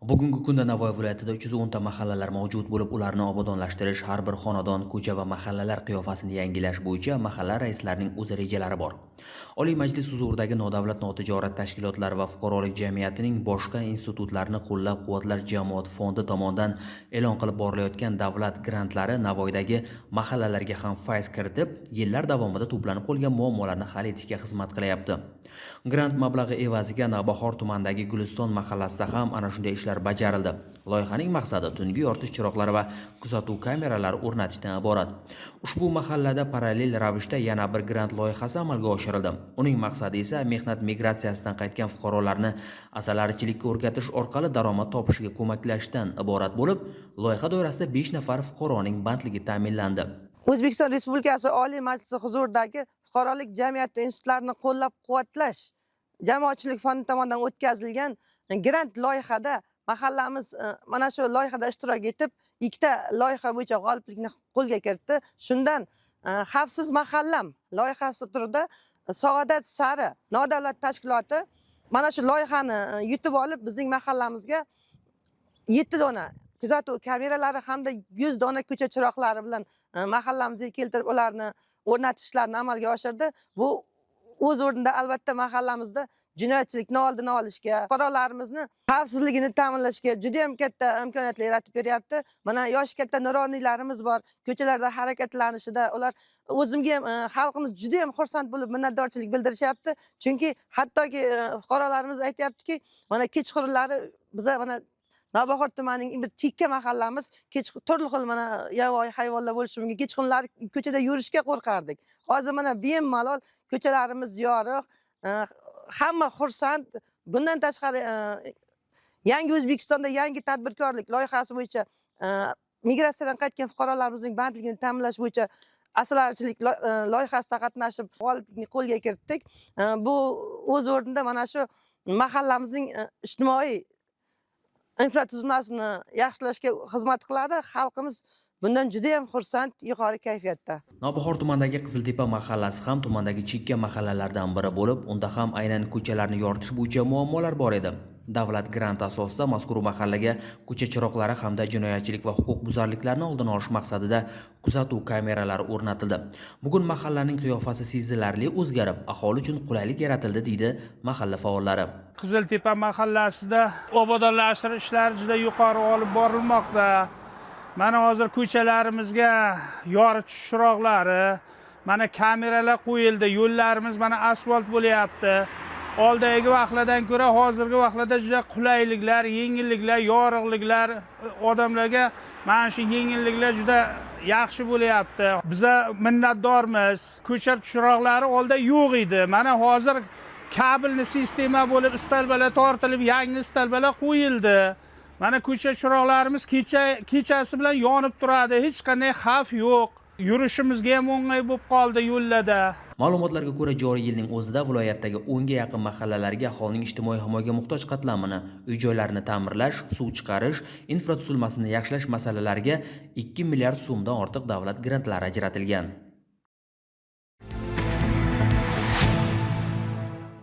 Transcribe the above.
Bugungi kunda Navoiy viloyatida 310 ta mahallalar mavjud bo'lib, ularni obodonlashtirish, har bir xonadon, ko'cha va mahallalar qiyofasini yangilash bo'yicha mahalla raislarining o'z rejalari bor. Oliy Majlis huzuridagi nodavlat notijorat tashkilotlari va fuqarolik jamiyatining boshqa institutlarini qo'llab-quvvatlash jamoat fondi tomonidan e'lon qilib borilayotgan davlat grantlari Navoiydagi mahallalarga ham fayz kiritib, yillar davomida to'planib qolgan muammolarni hal etishga xizmat qilyapti. Grant mablag'i evaziga Navbahor tumanidagi Guliston mahallasida ham ana shunday ishlar bajarildi. Loyihaning maqsadi tungi yoritish chiroqlari va kuzatuv kameralari o'rnatishdan iborat. Ushbu mahallada parallel ravishda yana bir grant loyihasi amalga oshirildi. Uning maqsadi esa mehnat migratsiyasidan qaytgan fuqarolarni asalarichilikka o'rgatish orqali daromad topishiga ko'maklashishdan iborat bo'lib, loyiha doirasida 5 nafar fuqaroning bandligi ta'minlandi. O'zbekiston Respublikasi Oliy Majlisi huzuridagi fuqarolik jamiyati institutlarini qo'llab-quvvatlash jamoatchilik fondi tomonidan o'tkazilgan grant loyihada mahallamiz mana shu loyihada ishtirok etib, ikkita loyiha bo'yicha g'oliblikni qo'lga kiritdi. Shundan Xavfsiz mahallam loyihasi turida Saodat sari nodavlat tashkiloti mana shu loyihani yutib olib, bizning mahallamizga 7 dona kuzatuv kameralari hamda 100 dona ko'cha chiroqlari bilan mahallamizga keltirib ularni o'rnatishlarini amalga oshirdi. Bu o'z o'rnida albatta mahallamizda jinoyatchilikni oldini olishga, fuqarolarimizni xavfsizligini ta'minlashga juda ham katta imkoniyatlar yaratib beryapti. Mana yoshi katta nuroniylarimiz bor, ko'chalarda harakatlanishida ular o'zimga ham xalqimiz juda ham xursand bo'lib minnatdorchilik bildirishyapti. Chunki hattoki fuqarolarimiz aytayaptiki, mana kechqurunlari biza mana Navbahor tumanining bir chekka mahallamiz, turli xil mana yovvoyi hayvonlar bo'lishi mumkin. Kechqurunlari ko'chada yurishga qo'rqardik. Hozir mana bemalol ko'chalarimiz yorug', hamma xursand. Bundan tashqari yangi O'zbekistonda yangi tadbirkorlik loyihasi bo'yicha migratsiyadan qaytgan fuqarolarimizning bandligini ta'minlash bo'yicha asalarichilik loyihasida qatnashib g'oliblikni qo'lga kiritdik. Bu o'z o'rnida mana shu mahallamizning ijtimoiy infratuzilmasini yaxshilashga xizmat qiladi. Xalqimiz bundan juda ham xursand, yuqori kayfiyatda. Navbahor tumanidagi Qiziltepa mahallasi ham tumandagi chekka mahallalardan biri bo'lib, unda ham aynan ko'chalarni yoritish bo'yicha muammolar bor edi. Davlat grant asosida mazkur mahallaga ko'cha chiroqlari hamda jinoyatchilik va huquqbuzarliklarni oldini olish maqsadida kuzatuv kameralari o'rnatildi. Bugun mahallaning qiyofasi sezilarli o'zgarib, aholi uchun qulaylik yaratildi, deydi mahalla faollari. Qiziltepa mahallasida obodonlashtirish ishlari juda yuqori olib borilmoqda. Mana hozir ko'chalarimizga yoritish chiroqlari, mana kameralar qo'yildi, yo'llarimiz mana asfalt bo'lyapti. Oldagi vaqtlardan ko'ra hozirgi vaqtlarda juda qulayliklar, yengilliklar, yorug'liklar odamlarga mana shu yengilliklar juda yaxshi bo'lyapti. Biza minnatdormiz. Ko'cha chiroqlari oldida yo'q edi. Mana hozir kabelni sistema bo'lib istalbalar tortilib, yangi istalbalar qo'yildi. Mana ko'cha chiroqlarimiz kechasi bilan yonib turadi. Hech qanday xavf yo'q. Yurishimizga ham o'ng'ay bo'lib qoldi yo'llarda. Ma'lumotlarga ko'ra, joriy yilning o'zida viloyatdagi 10 ga yaqin mahallalarga aholining ijtimoiy himoyaga muhtoj qatlamini, uy-joylarini ta'mirlash, suv chiqarish, infratuzilmasini yaxshilash masalalariga 2 milliard so'mdan ortiq davlat grantlari ajratilgan.